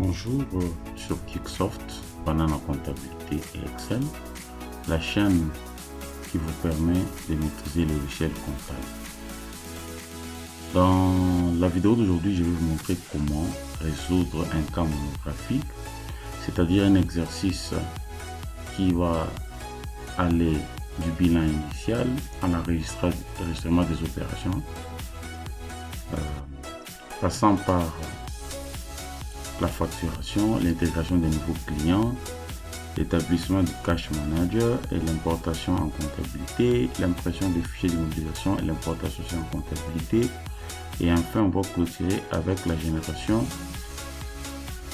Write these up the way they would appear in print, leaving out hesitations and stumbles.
Bonjour sur Kicksoft, Banana Comptabilité et Excel, la chaîne qui vous permet de maîtriser le logiciel comptable. Dans la vidéo d'aujourd'hui, je vais vous montrer comment résoudre un cas monographique, c'est-à-dire un exercice qui va aller du bilan initial à l'enregistrement des opérations, passant par la facturation, l'intégration des nouveaux clients, l'établissement du cash manager et l'importation en comptabilité, l'impression des fichiers d'immobilisation et l'importation en comptabilité. Et enfin, on va clôturer avec la génération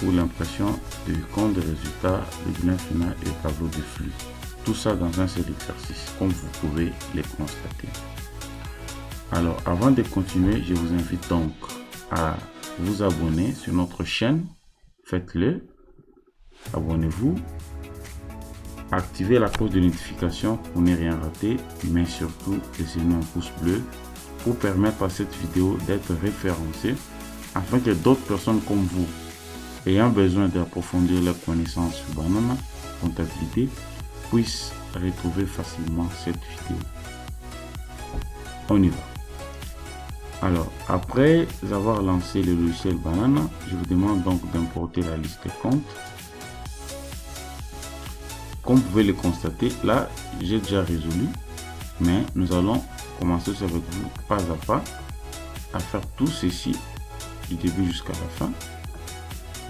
ou l'impression du compte de résultats, le bilan final et le tableau de flux. Tout ça dans un seul exercice, comme vous pouvez les constater. Alors, avant de continuer, je vous invite donc à vous abonner sur notre chaîne. Faites-le, abonnez-vous, activez la cloche de notification pour ne rien rater, mais surtout laissez-nous un pouce bleu pour permettre à cette vidéo d'être référencée afin que d'autres personnes comme vous ayant besoin d'approfondir leurs connaissances sur Banana Comptabilité puissent retrouver facilement cette vidéo. On y va. Alors, après avoir lancé le logiciel Banana, je vous demande donc d'importer la liste des comptes. Comme vous pouvez le constater, là, j'ai déjà résolu, mais nous allons commencer avec vous pas à pas à faire tout ceci du début jusqu'à la fin.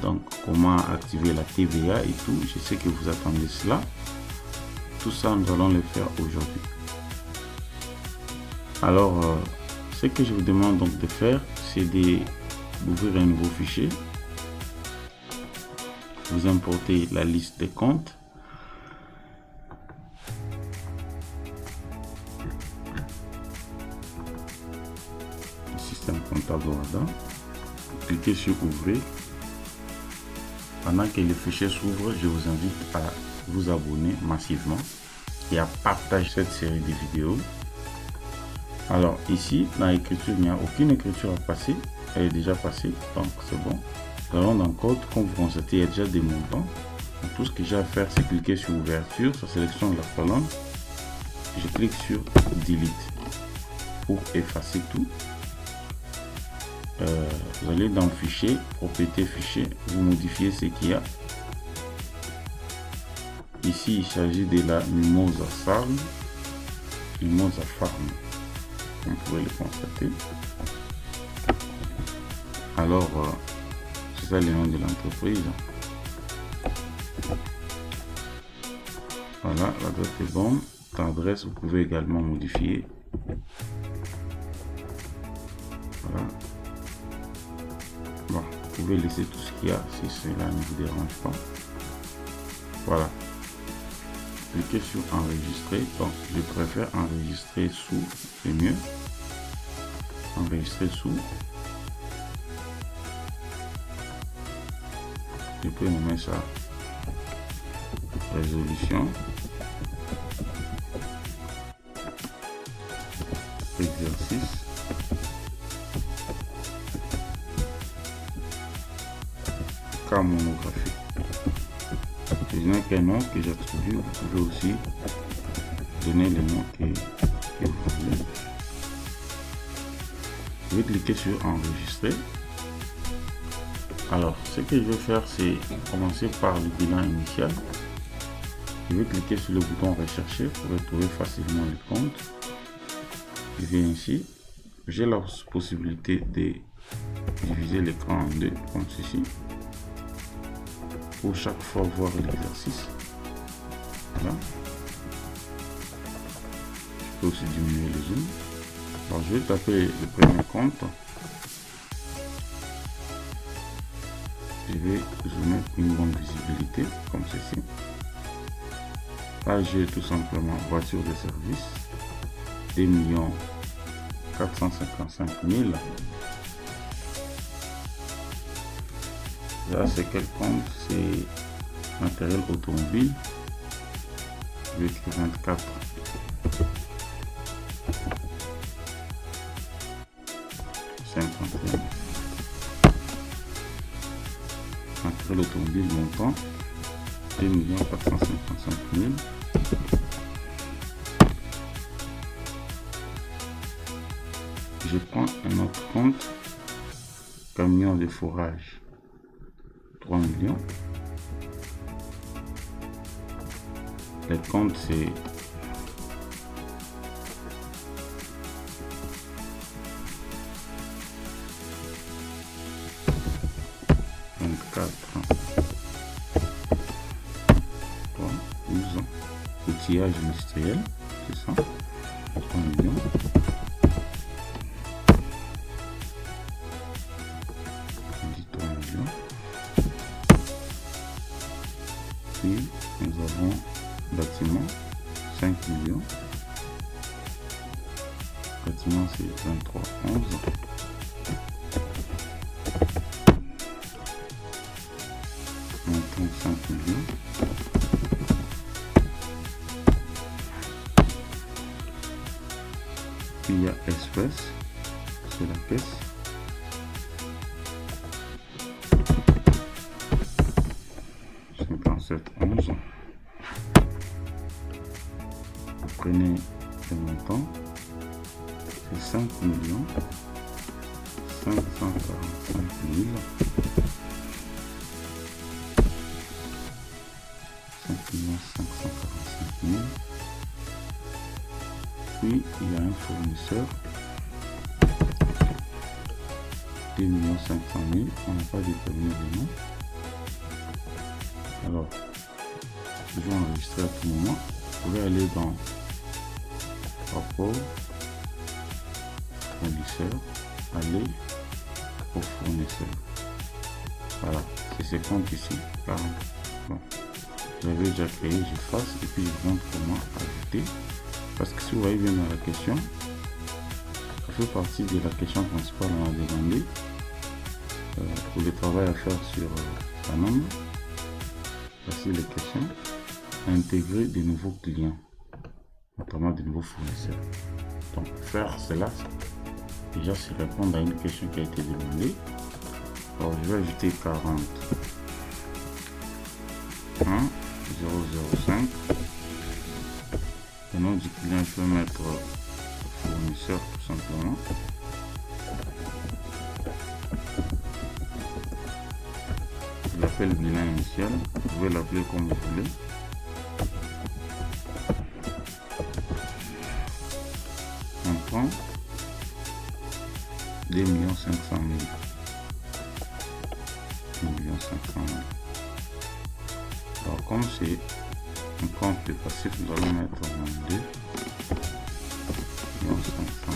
Donc, comment activer la TVA et tout, je sais que vous attendez cela. Tout ça, nous allons le faire aujourd'hui. Alors, ce que je vous demande donc de faire, c'est d'ouvrir un nouveau fichier. Vous importez la liste des comptes. Le système comptable Wada. Cliquez sur ouvrir. Pendant que le fichier s'ouvre, je vous invite à vous abonner massivement et à partager cette série de vidéos. Alors ici, dans l'écriture, il n'y a aucune écriture à passer. Elle est déjà passée, donc c'est bon. Nous allons dans le code, comme vous constatez, il y a déjà des montants. Donc, tout ce que j'ai à faire, c'est cliquer sur ouverture, ça sélectionne la colonne. Je clique sur delete pour effacer tout. Vous allez dans fichier, propriété fichier, vous modifiez ce qu'il y a. Ici, il s'agit de la Mimosa Farm. Mimosa Farm. Comme vous pouvez le constater. Alors, c'est ça le nom de l'entreprise. Voilà, l'adresse est bonne. L'adresse, vous pouvez également modifier. Voilà. Bon, vous pouvez laisser tout ce qu'il y a si cela ne vous dérange pas. Voilà. Cliquez sur enregistrer. Donc, je préfère enregistrer sous, c'est mieux. Enregistrer sous. Je peux nommer ça résolution. Exercice. Cas monographique. Je n'ai qu'un nom que j'attribue. Vous pouvez aussi donner le nom que vous voulez. Je vais cliquer sur enregistrer. Alors, ce que je vais faire, c'est commencer par le bilan initial. Je vais cliquer sur le bouton rechercher pour retrouver facilement le compte. Je viens ici. J'ai la possibilité de diviser l'écran en deux, comme ceci. Pour chaque fois voir l'exercice. Voilà. Je peux aussi diminuer le zoom. Alors, je vais taper le premier compte. Je vais zoomer une bonne visibilité comme ceci. Là, j'ai tout simplement voiture de service 2 455 000. Là, c'est quel compte? C'est matériel automobile. Je vais écrire 24. 51. acquérir l'automobile montant 2 455 000. Je prends un autre compte, camion de fourrage 3 millions. Les comptes c'est 24 3 12 ans. Outillage industriel, c'est ça, 3 millions. Puis nous avons bâtiment 5 millions. Bâtiment c'est 23 11. Montant 5 millions. Puis il y a Express, c'est la caisse. $57,11. Vous prenez le montant, c'est 5 millions 545 000. 5 545 000. Puis il y a un fournisseur 2 500 000. On n'a pas déterminé le nom. Alors, je vais enregistrer à tout moment. Vous pouvez aller dans rapport fournisseur, aller au fournisseur. Voilà, c'est ce compte ici. Bon, j'avais déjà créé, j'efface et puis je vous montre comment ajouter. Parce que si vous voyez bien dans la question, ça fait partie de la question principale. On a demandé pour le travail à faire sur la norme. Voici les questions. Intégrer de nouveaux clients, notamment de nouveaux fournisseurs. Donc faire cela, déjà c'est répondre à une question qui a été demandée. Alors je vais ajouter 40 1 005. Le nom du client, je vais mettre fournisseur tout simplement. Je l'appelle bilan initial, vous pouvez l'appeler comme vous voulez. On prend 2 500 000. 2 500 000. Alors comme c'est un compte de passif, nous allons mettre 2 500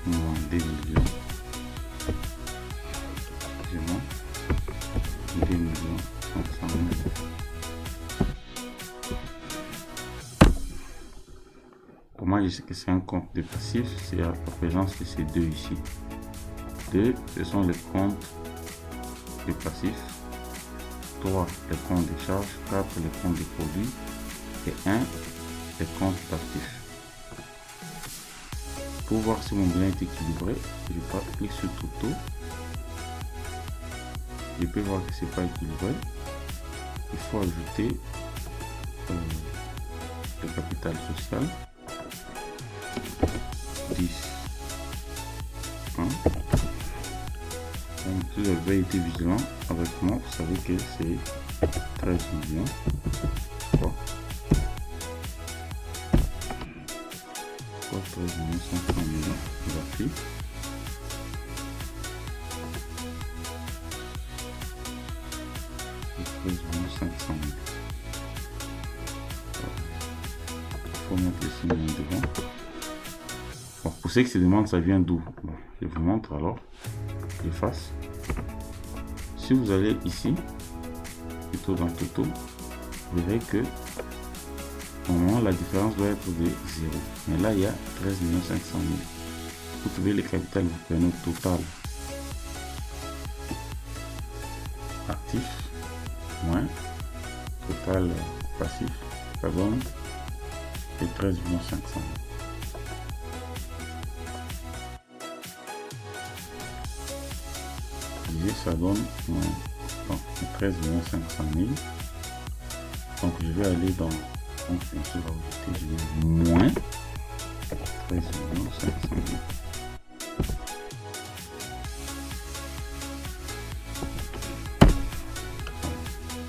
000 moins 2 millions. 2 500 000. Comment je sais que c'est un compte de passif? C'est à la présence de ces deux ici. 2, ce sont les comptes de passif. 3, les comptes de charge. 4, les comptes de produits. Et 1, les comptes d'actifs. Pour voir si mon bilan est équilibré, je clique sur Toto. Je peux voir que c'est pas équilibré. Il faut ajouter le capital social 10 1. Donc si vous avez été vigilant avec moi, vous savez que c'est 13 millions 3 13 500 000 d'actifs. Il faut mettre le signe devant. Bon, pour ceux qui se demandent ça vient d'où, bon, je vous montre alors. J'efface. Si vous allez ici, plutôt dans Toto, vous verrez que normalement la différence doit être de 0. Mais là il y a 13 500 000. Vous trouvez le capital, vous prenez le total actif moins total passif, ça donne 13 500 000. Je divisé, ça donne 13 500 000. Donc je vais aller dans, donc bien sûr là où j'étais, je vais moins 13 500 000.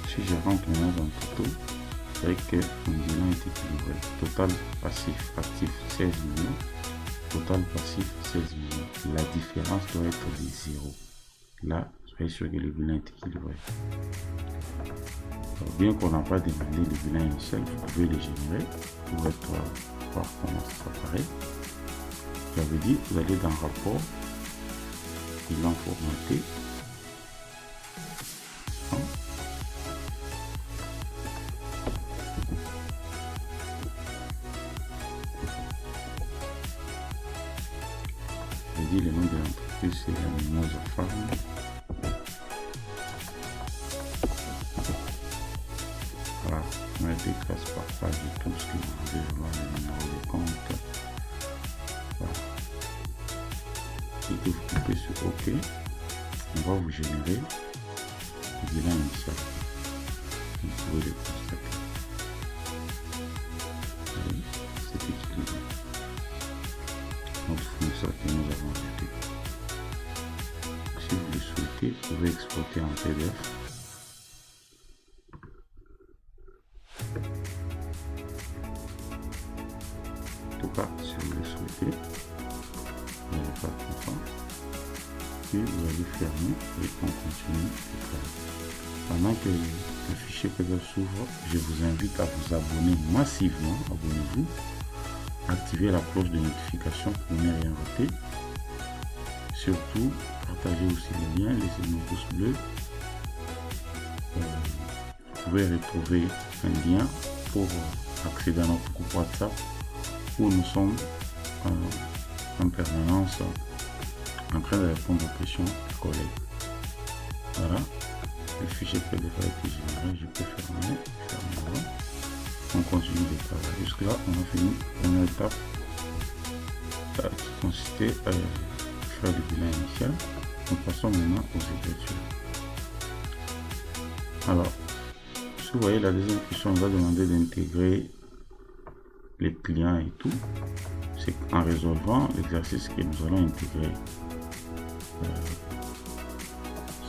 Si je rentre maintenant dans le photo, vous voyez que mon bilan est équilibré. Total passif actif 16 millions. Total passif 16 millions. La différence doit être de 0. Là, soyez sûr que le bilan est équilibré. Alors, bien qu'on n'a pas demandé le bilan initial, vous pouvez le générer pour voir comment ça apparaît. J'avais dit, vous allez dans rapport, bilan formaté. Je dis le nom de l'entreprise, c'est la Mimosa Farm. Voilà, on a des classes par page et tout ce que vous voulez voir, le numéro de compte. Voilà. Et vous cliquez sur OK, on va vous générer le bilan initial. Vous pouvez le constater. Oui, c'est équilibré. Notre fournisseur que nous avons ajouté. Si vous le souhaitez, vous pouvez exporter en PDF. En tout cas, si vous le souhaitez, vous n'allez pas comprendre. Puis vous allez fermer et on continue le travail. Pendant que le fichier PDF s'ouvre, je vous invite à vous abonner massivement. Abonnez-vous. Activez la cloche de notification pour ne rien rater. Surtout, partagez aussi les liens, laissez-nous un pouce bleu. Vous pouvez retrouver un lien pour accéder à notre groupe WhatsApp où nous sommes en permanence en train de répondre aux questions des collègues. Voilà, le fichier PDF a été généré, je peux fermer. On continue le travail. Jusque là, on a fini une étape qui consistait à faire le bilan initial. Nous passons maintenant aux écritures. Alors, si vous voyez la deuxième question, on va demander d'intégrer les clients et tout. C'est en résolvant l'exercice que nous allons intégrer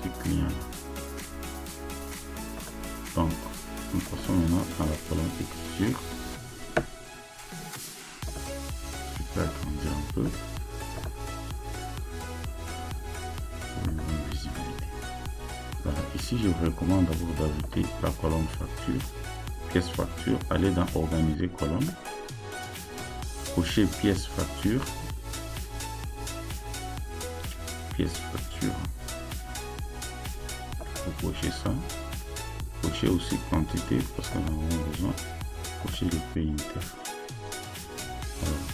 ces clients-là. Donc, nous passons maintenant à la colonne écriture. Je peux agrandir un peu pour une bonne visibilité. Voilà. Ici, je vous recommande d'abord d'ajouter la colonne facture, pièce facture, aller dans organiser colonne, cocher pièce facture, vous cochez ça. Cocher aussi quantité parce qu'on en a besoin. Cocher le pays inter. Alors,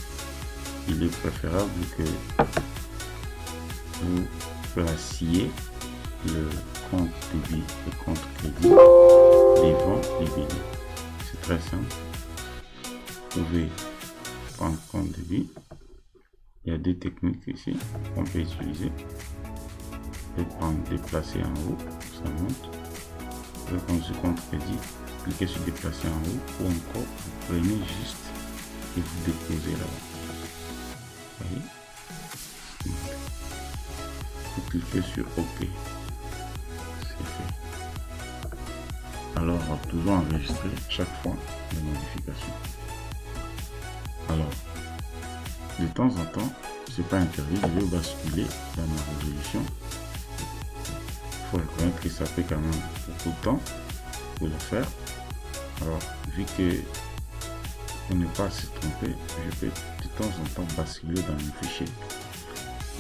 il est préférable que vous placiez le compte débit et compte crédit devant les billets. C'est très simple. Vous pouvez prendre compte débit. Il y a deux techniques ici qu'on peut utiliser. Vous pouvez prendre déplacer en haut, ça monte. Vous pouvez prendre ce compte crédit, cliquez sur déplacer en haut ou encore vous prenez juste et vous déposez là-bas. Vous voyez, vous cliquez sur OK, c'est fait. Alors toujours enregistrer chaque fois les modifications. Alors de temps en temps, c'est pas interdit, je vais basculer dans ma résolution. Il faut reconnaître que ça fait quand même beaucoup de temps pour le faire. Alors, vu que on n'est pas se tromper, je peux de temps en temps basculer dans mon fichier.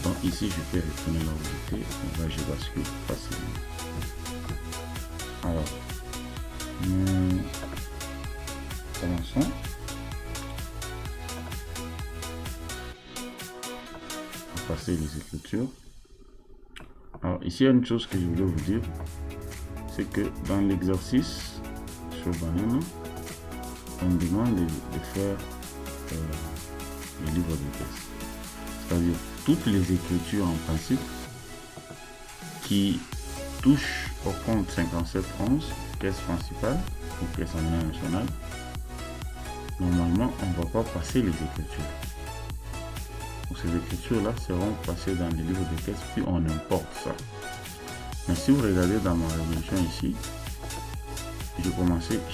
Donc ici, je peux retourner là où j'étais, et là je bascule facilement. Alors, nous commençons. On va passer les écritures. Alors ici, il y a une chose que je voulais vous dire, c'est que dans l'exercice sur Banana, on demande de faire les livres de test. C'est-à-dire, toutes les écritures en principe qui touche au compte 5711, caisse principale ou caisse en monnaie nationale, normalement on ne va pas passer les écritures. Donc, ces écritures-là seront passées dans les livres de caisse, puis on importe ça. Mais si vous regardez dans ma révolution ici,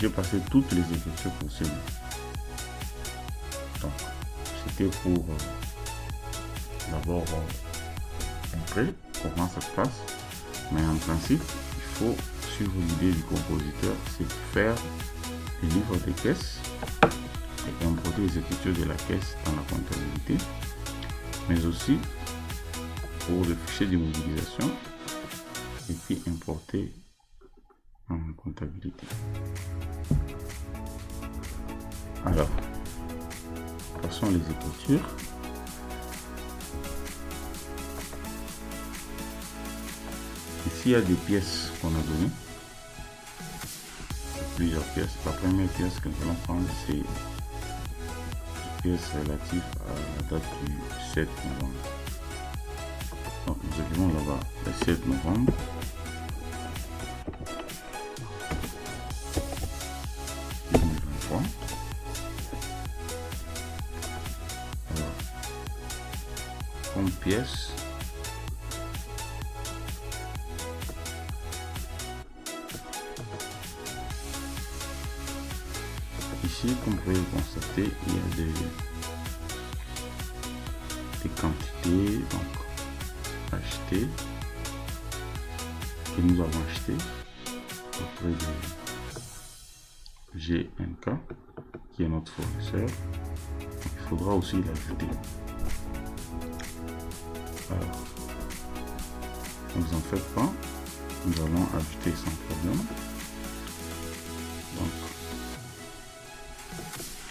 j'ai passé toutes les écritures possibles. Donc, c'était pour d'abord montrer comment ça se passe. Mais en principe, il faut suivre l'idée du compositeur, c'est faire les livres de caisse et importer les écritures de la caisse dans la comptabilité, mais aussi pour le fichier d'immobilisation et puis importer en comptabilité. Alors, passons les écritures. Ici, il y a des pièces qu'on a données. Plusieurs pièces. La première pièce que nous allons prendre, c'est une pièce relative à la date du 7 novembre. Donc, nous écrivons là-bas le 7 novembre. Alors, comme pièce, ici, comme vous pouvez le constater, il y a des quantités donc achetées que nous avons achetées auprès de GNK qui est notre fournisseur. Donc, il faudra aussi l'ajouter. Alors, ne vous en faites pas, nous allons ajouter sans problème. Donc,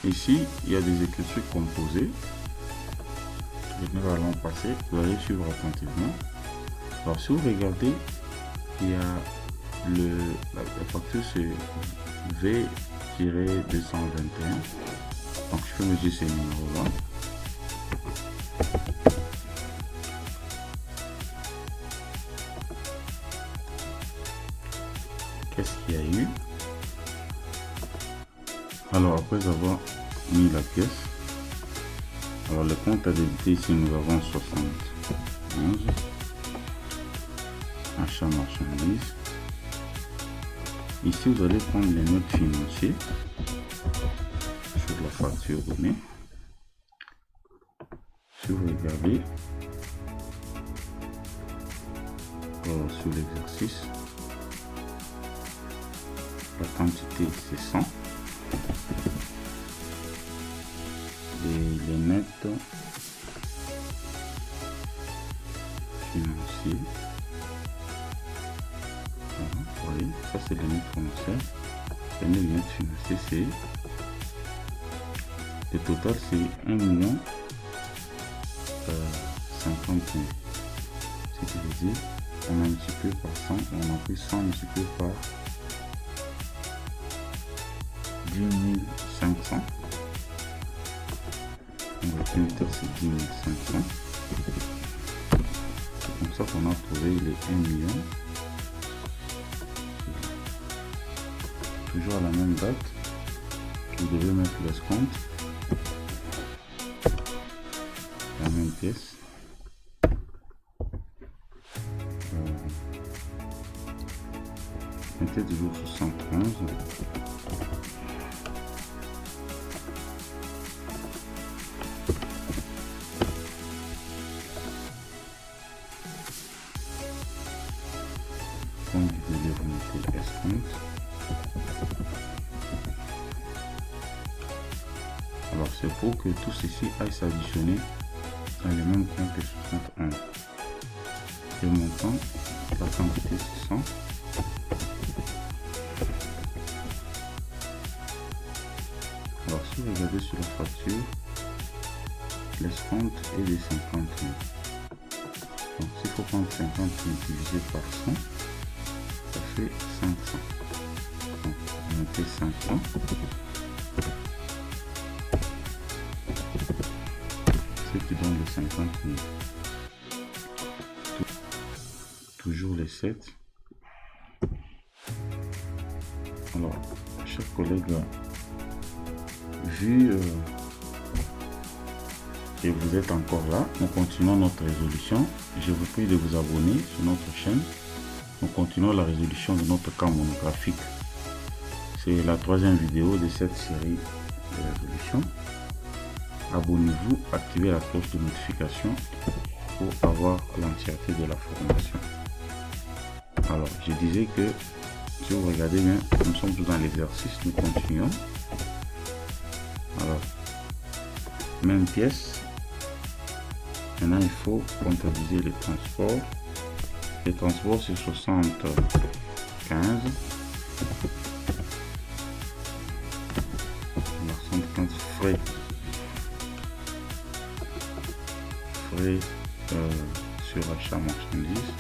ici, il y a des écritures composées que nous allons passer. Vous allez suivre attentivement. Alors, si vous regardez, il y a la facture, c'est V-221. Donc, je peux mesurer ces numéros-là. Qu'est-ce qu'il y a eu? Alors, après avoir mis la pièce, alors le compte à débiter ici, nous avons 71, achat marchandise. Ici, vous allez prendre les notes financières sur la facture donnée. Si vous regardez sur l'exercice, la quantité c'est 100 et les nets financiers. Vous voyez, ça c'est les nets financiers. Et les nets financiers, c'est le total, c'est 1 million 50 000. Ce qui veut dire on a multiplié par 100, on a pris 100 multiplié par 10 500. On va finir c'est 10 500. C'est comme ça qu'on a trouvé les 1 million. Toujours à la même date, vous devez mettre l'escompte, la même pièce. Mettez toujours 71. Donc vous devez remonter l'escompte. Alors c'est pour que tout ceci aille s'additionner dans le même compte que 71. Le montant, la quantité c'est 100. Alors si vous regardez sur la facture, l'escompte est de 50 000. Donc s'il faut prendre 50 000 divisé par 100, ça fait 500. Donc on met 500. Ce qui donne les 50 000. toujours les 7. Alors, chers collègues, vu que vous êtes encore là, nous continuons notre résolution. Je vous prie de vous abonner sur notre chaîne. Nous continuons la résolution de notre cas monographique. C'est la 3e vidéo de cette série de résolutions. Abonnez-vous, activez la cloche de notification pour avoir l'entièreté de la formation. Alors, je disais que si vous regardez bien, nous sommes tous dans l'exercice, nous continuons. Alors, même pièce. Maintenant, il faut comptabiliser les transports. Les transports, c'est 75. 75 frais. Frais sur achat marchandises.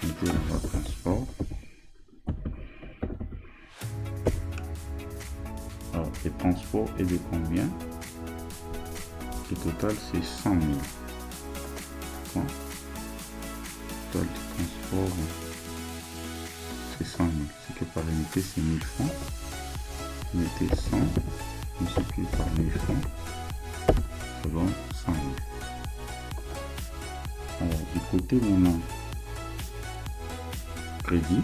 Mettez dans votre transport. Alors, le transport est de combien? Le total, c'est 100 000. Bon. Le total du transport, c'est 100 000. C'est que par unité, c'est 1000 francs. Mettez 100 multiplié par 1000 francs, ça donne 100 000. Alors, du côté maintenant, crédit,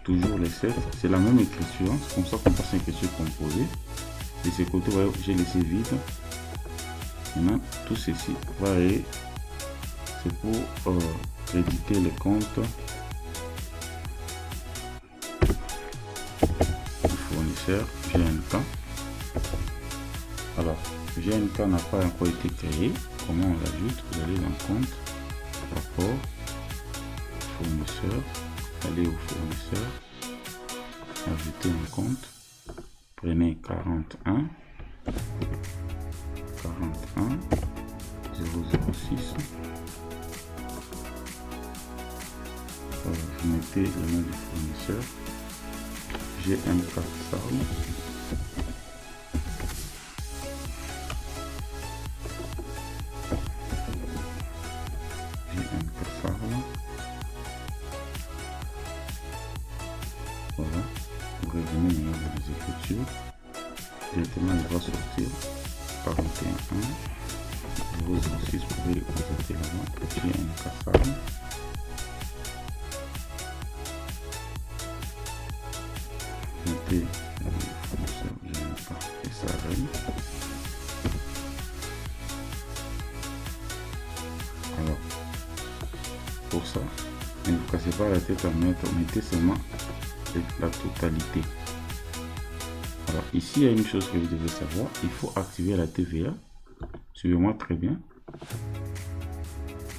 toujours les 7, c'est la même écriture, c'est comme ça qu'on passe une écriture composée. De ce côté, vous voyez, j'ai laissé vide. Maintenant, tout ceci, voyez, c'est pour créditer les comptes du fournisseur GNK. Alors, GNK n'a pas encore été créé. Comment on l'ajoute? Vous allez dans compte, rapport, fournisseur, allez au fournisseur, ajouter un compte, prenez 41 006. Vous mettez le nom du fournisseur, GMK Sarl. GMK Sarl. Voilà. Vous revenez au niveau des écritures. Directement, il va sortir 41 006. Vous pouvez le constater là-bas. GMK Sarl. Mettez le fournisseur GMK Sarl. Alors, pour ça, ne vous cassez pas la tête à mettre, mettez seulement la totalité. Alors ici, il y a une chose que vous devez savoir, il faut activer la TVA. Suivez-moi très bien.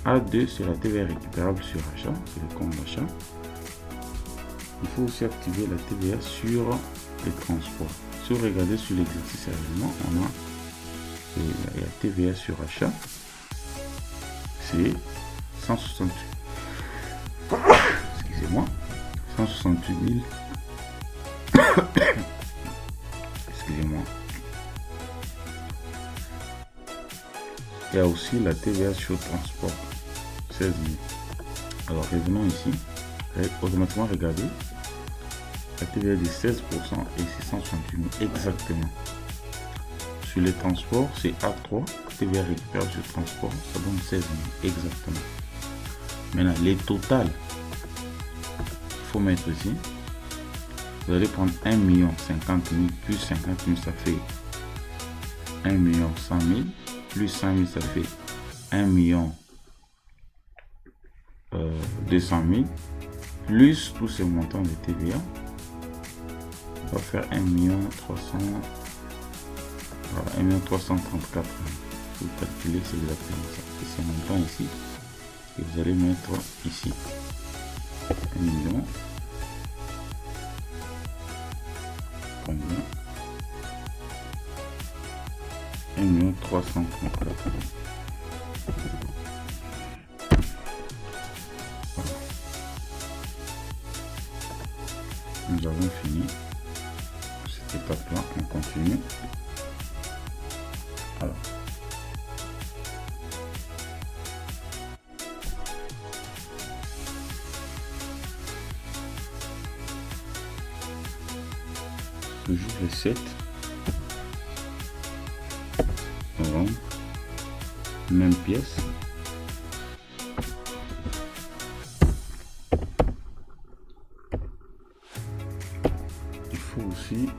A2, c'est la TVA récupérable sur achat, c'est le compte d'achat. Il faut aussi activer la TVA sur les transports. Si vous regardez sur l'exercice réellement, on a la TVA sur achat, c'est 168. Excusez-moi, 168 000. Excusez-moi. Il y a aussi la TVA sur transport, 16 000. Alors revenons ici. Automatiquement, regardez. La TVA est de 16% et c'est 168 000 exactement. Sur les transports, c'est A3. TVA récupérable sur transport, ça donne 16 000 exactement. Maintenant, les totales, il faut mettre ici. Vous allez prendre 1 50 000 plus 50 000, ça fait 1 100 000 plus 100 000, ça fait 1 200 000 plus tous ces montants de TVA. On va faire 1 300 000. Voilà, 1 334 000. Vous calculez, c'est exactement ça. C'est ces montants ici que vous allez mettre ici. 1 million. Combien? 1 334 000. Voilà. Nous avons fini cette étape-là. On continue. Alors, toujours les 7. Rond, même pièce. Il faut aussi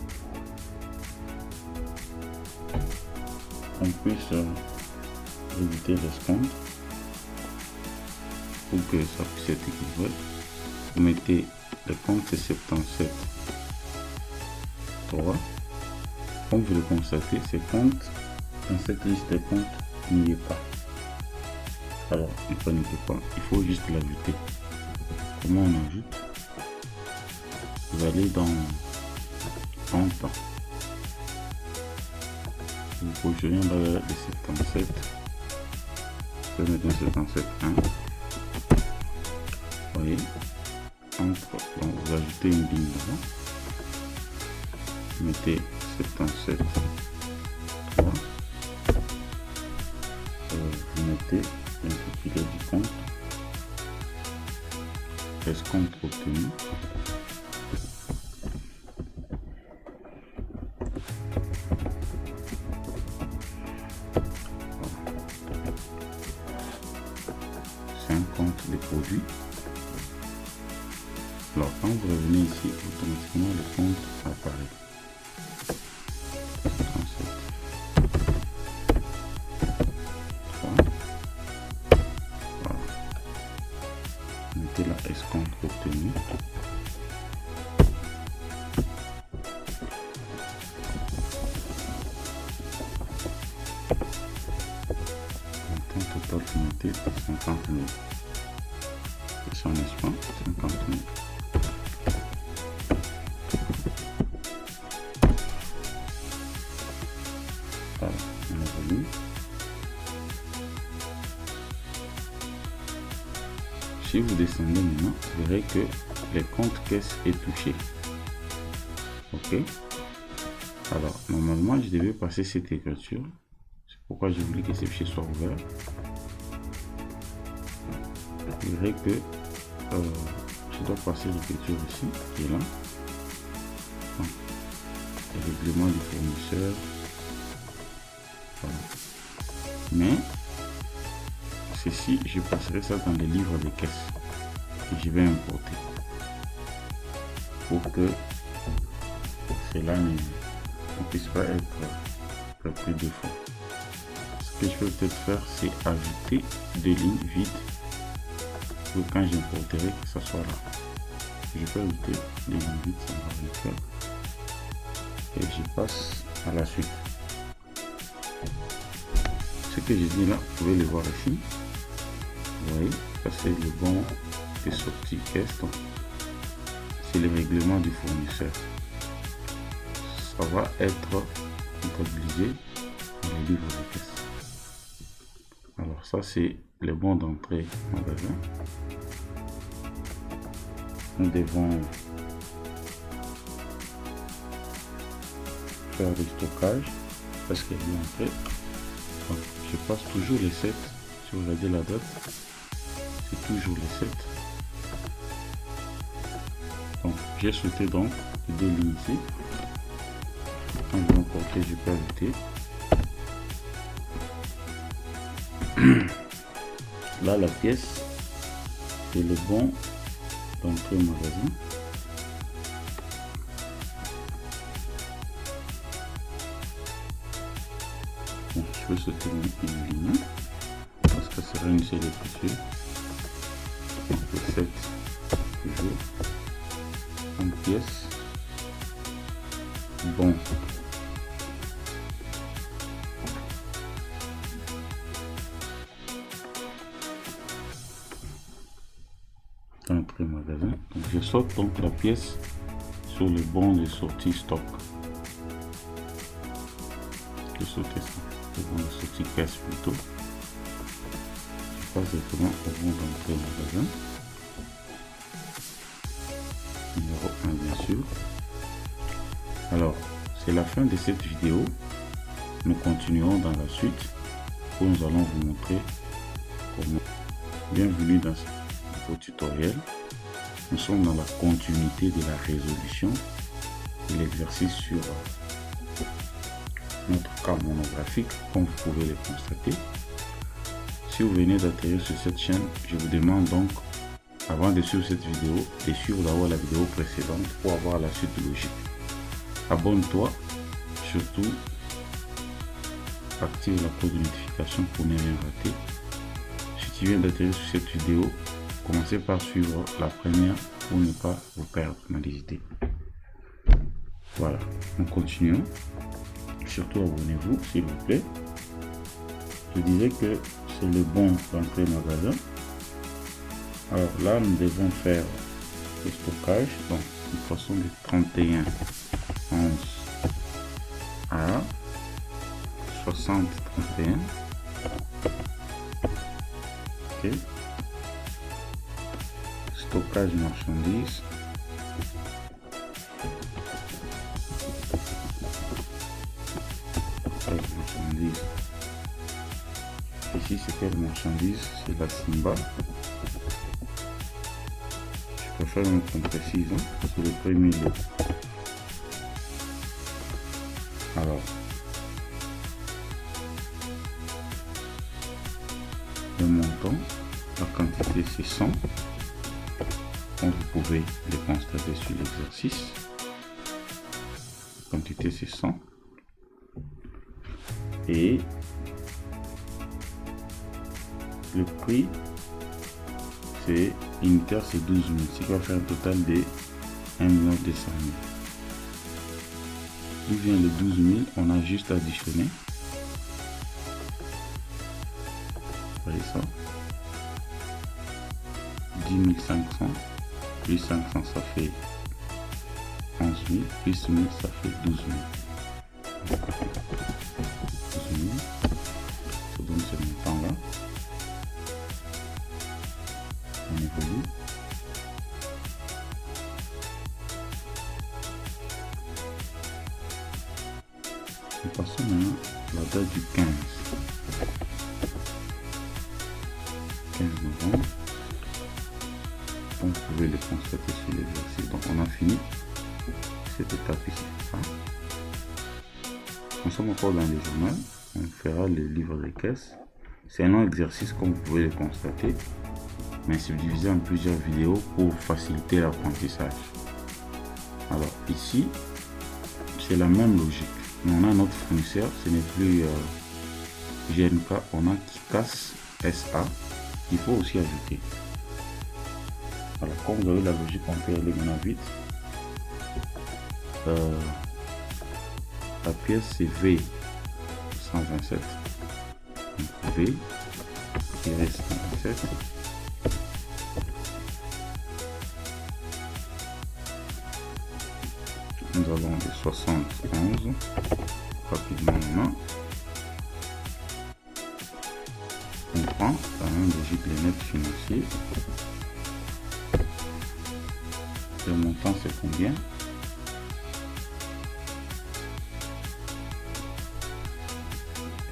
qu'on puisse éviter l'escompte pour que ça puisse être équilibré. Vous mettez le compte, c'est 77 3. Comme vous le constatez, ces comptes dans cette liste de comptes n'y est pas. Alors ne paniquez pas, il faut juste l'ajouter. Comment on ajoute? Vous allez dans compte, vous positionnez dans les 77, vous mettez 77 1. Vous voyez, entre, donc vous ajoutez une ligne là, vous mettez 77 3. Vous mettez l'intitulé du compte, escompte obtenu, c'est un compte de produits. Alors quand vous revenez ici, automatiquement le compte apparaît. 37 3. Voilà. Mettez la escompte obtenue. Montant total, vous mettez 50 000. C'est ça, n'est-ce pas? 50 000. Voilà, on est revenu. Si vous descendez maintenant, vous verrez que le compte caisse est touché. Ok. Alors, normalement, je devais passer cette écriture. C'est pourquoi je voulais que ce fichier soit ouvert. Vous verrez que je dois passer l'écriture ici, qui est là. Donc, le règlement du fournisseur. Voilà. Mais ceci, je passerai ça dans les livres de caisse que je vais importer pour que cela ne puisse pas être repris deux fois. Ce que je peux peut-être faire, c'est ajouter deux lignes vides pour quand j'importerai que ça soit là. Je peux ajouter des lignes vides, ça va le faire. Et je passe à la suite. Ce que j'ai dit là, vous pouvez le voir ici. Vous voyez, ça c'est le bon de sortie caisse. C'est le règlement du fournisseur. Ça va être comptabilisé dans les livres de caisse. Alors ça c'est le bon d'entrée magasin. Nous devons faire du stockage parce qu'il y a une entrée. Donc, je passe toujours les 7. Si vous regardez la date, c'est toujours les 7. Donc j'ai sauté donc les deux lignes ici. Quand je vais importer, je peux ajouter. Là la pièce, c'est le bon d'entrée magasin. Bon, je peux sauter une ligne parce que ce sera une seule écriture. Donc le 7 toujours en pièce. Bon. Entrée magasin. Donc je saute donc la pièce sur le bon de sortie stock. Je saute ça. Le bon de sortie caisse plutôt. Je passe directement au bon d'entrée magasin. Numéro 1 bien sûr. Alors c'est la fin de cette vidéo. Nous continuerons dans la suite où nous allons vous montrer comment. Bienvenue dans ce tutoriel. Nous sommes dans la continuité de la résolution l'exercice sur notre cas monographique, comme vous pouvez le constater. Si vous venez d'atterrir sur cette chaîne, je vous demande donc, avant de suivre cette vidéo, de suivre d'abord la vidéo précédente pour avoir la suite logique. Abonne-toi, surtout active la cloche de notification pour ne rien rater. Si tu viens d'atterrir sur cette vidéo, commencez par suivre la première pour ne pas vous perdre dans les idées. Voilà, on continue. Surtout abonnez-vous s'il vous plaît. Je disais que c'est le bon d'entrée magasin. Alors là, nous devons faire le stockage. Donc, une façon de 31 11 à 60 31. Ok. Stockage marchandises. Marchandises. Ici c'est quelle marchandise? C'est la Simba. Je préfère mettre comme précise, hein, c'est le premier lot. Alors le montant, la quantité c'est 100, comme vous pouvez le constater sur l'exercice. La quantité c'est 100 et le prix c'est unitaire, c'est 12 000, ce qui va faire un total de 1 200 000. D'où vient le 12 000? On a juste additionné. Vous voyez ça? 10 500 plus 500 ça fait 11 000 plus 1000 ça fait 12 000. 12 000, ça donne ce montant là. On évolue. Nous passons maintenant à la date du 15 novembre. Comme vous pouvez le constater sur l'exercice. Donc on a fini cette étape ici. Nous sommes encore dans les journaux. On fera le livre de caisse. C'est un long exercice comme vous pouvez le constater, mais c'est divisé en plusieurs vidéos pour faciliter l'apprentissage. Alors ici, c'est la même logique. Mais on a notre fournisseur, ce n'est plus GNK, on a Kikas SA, il faut aussi ajouter. Alors comme vous avez la logique, on peut aller maintenant vite. La pièce c'est V 127. Donc V 127. Nous avons les 71 rapidement maintenant. On prend la même logique les nets financiers. Le montant c'est combien?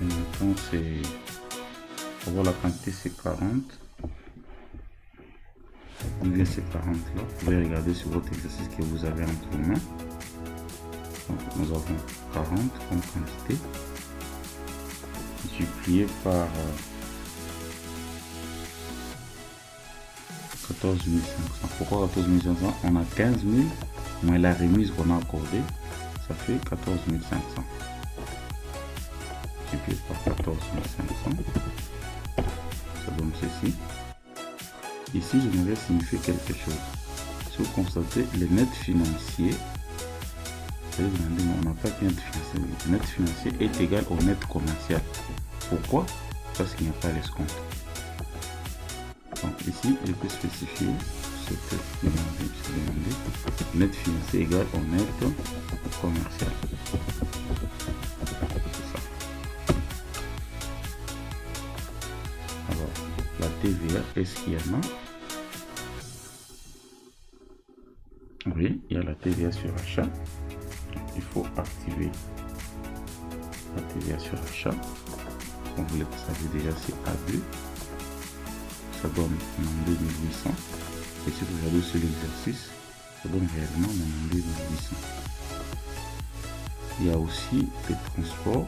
Le montant c'est, pour voir la quantité c'est 40. Ou bien c'est 40 là. Vous pouvez regarder sur votre exercice que vous avez entre vos mains. Donc, nous avons 40 comme quantité multiplié par 14 500. Pourquoi 14 500? On a 15 000 moins la remise qu'on a accordée, ça fait 14 500. Multiplié par 14 500, ça donne ceci. Ici, j'aimerais signifier quelque chose. Si vous constatez le net financier, vous allez vous demander, on n'a pas de net financier. Le net financier est égal au net commercial. Pourquoi? Parce qu'il n'y a pas l'escompte. Donc ici, je peux spécifier ce que je demandé. Net financier égal au net commercial. C'est ça. Alors, la TVA, est-ce qu'il y en a? Oui, il y a la TVA sur achat. Donc, il faut activer la TVA sur achat. Comme vous le savez déjà, c'est A2. Ça donne 2800. Et si vous regardez sur l'exercice, ça donne réellement 2800. il y a aussi les transports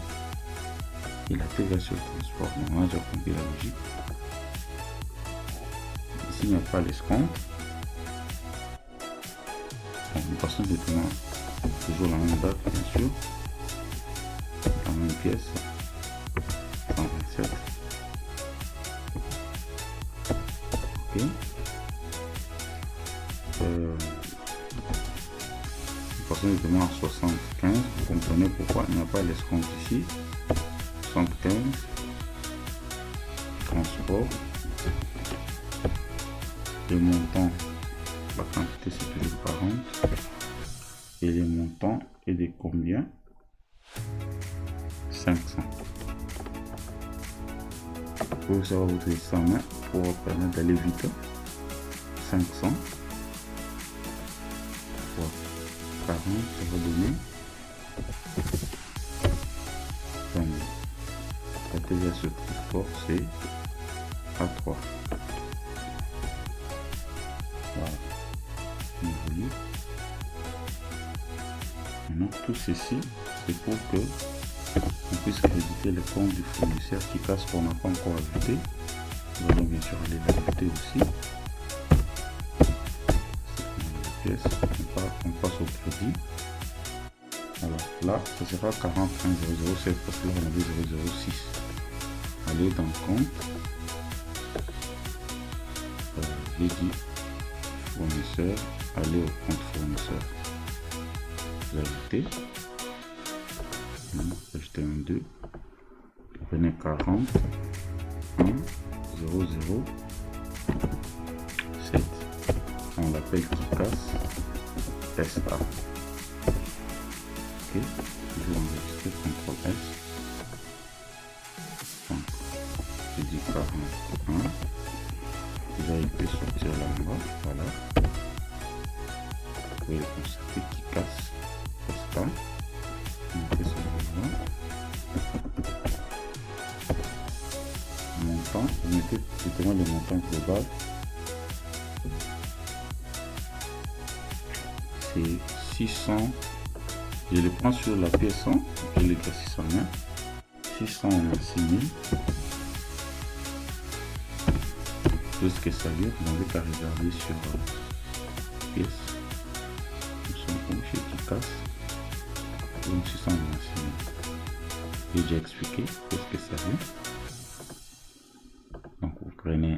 et la TVA sur le transport. Donc on a déjà compris la logique. Ici, il n'y a pas l'escompte. Bon, nous passons directement toujours la même date, bien sûr. La même pièce. 127. Ok. Nous passons directement à 75. Vous comprenez pourquoi il n'y a pas l'escompte ici. 75. Transport. Le montant, la quantité c'est toujours 40. Et les montants est de combien? 500. Vous savoir votre examen pour permettre d'aller vite. 500 fois 40, ça va donner 22. La TVA sur le transport, c'est A3. Voilà. Évolue. Maintenant, tout ceci, c'est pour que on puisse créditer les comptes du fournisseur qui casse qu'on n'a pas encore ajouté. Nous allons bien sûr aller l'ajouter aussi. Pièce, on passe au crédit. Alors là, ce sera 41,007 parce que là on avait 0,06. Allez dans le compte. J'ai dit fournisseur, allez au compte fournisseur. Vous ajoutez. Ajoutez un 2. Prenez 40. 1, 0, 0, 7. On l'appelle qui casse. SA. Ok. Toujours enregistrer CTRL S. Donc, j'ai dit 41. Déjà, il peut sortir là en bas. Voilà. Vous pouvez le constater qui casse. SA. Mettez ce là. Montant. Vous mettez justement le montant global. C'est 600. Je le prends sur la pièce 100. Je le fais 601. 600 on a 6000. Tout ce que ça veut, vous n'avez qu'à regarder sur pièce. Nous sommes rouges qui casse. Donc 600 on a 6000. J'ai déjà expliqué tout ce que ça veut. Donc vous prenez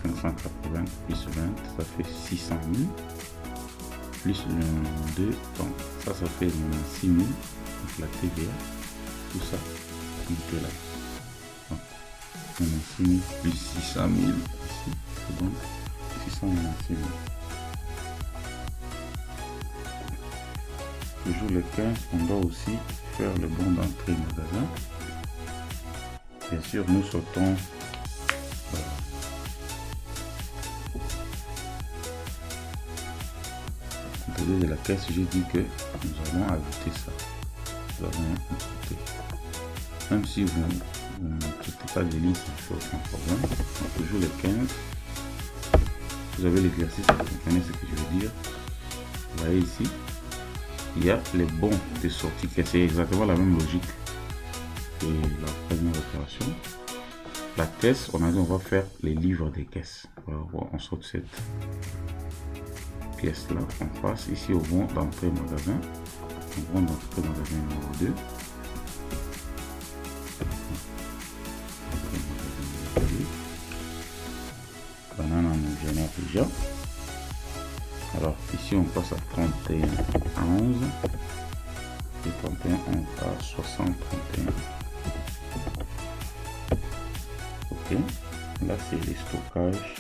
580 plus 20, ça fait 600 000 plus le 2, donc ça fait 6 000, donc la TVA, tout ça, mettez là. Donc 6 000 plus 600 000 ici, donc 696 000. Toujours le 15, on doit aussi faire le bon d'entrée magasin. Bien sûr, nous sautons de la caisse. J'ai dit que nous allons ajouter ça. Nous allons ajouter. Même si vous ne quittez pas de ligne, il faut aucun problème. Donc, toujours le 15. Vous avez l'exercice, vous comprenez ce que je veux dire. Vous voyez ici, il y a les bons de sortie. C'est exactement la même logique que la première opération. La caisse, on a dit on va faire les livres des caisses. Alors, on saute cette pièce là, on passe ici au bon d'entrée magasin. Au bon d'entrée magasin numéro 2. Banane on génère déjà. Alors ici on passe à 31 à 11. Et 31 on va à 60 31. Ok, là c'est les stockages.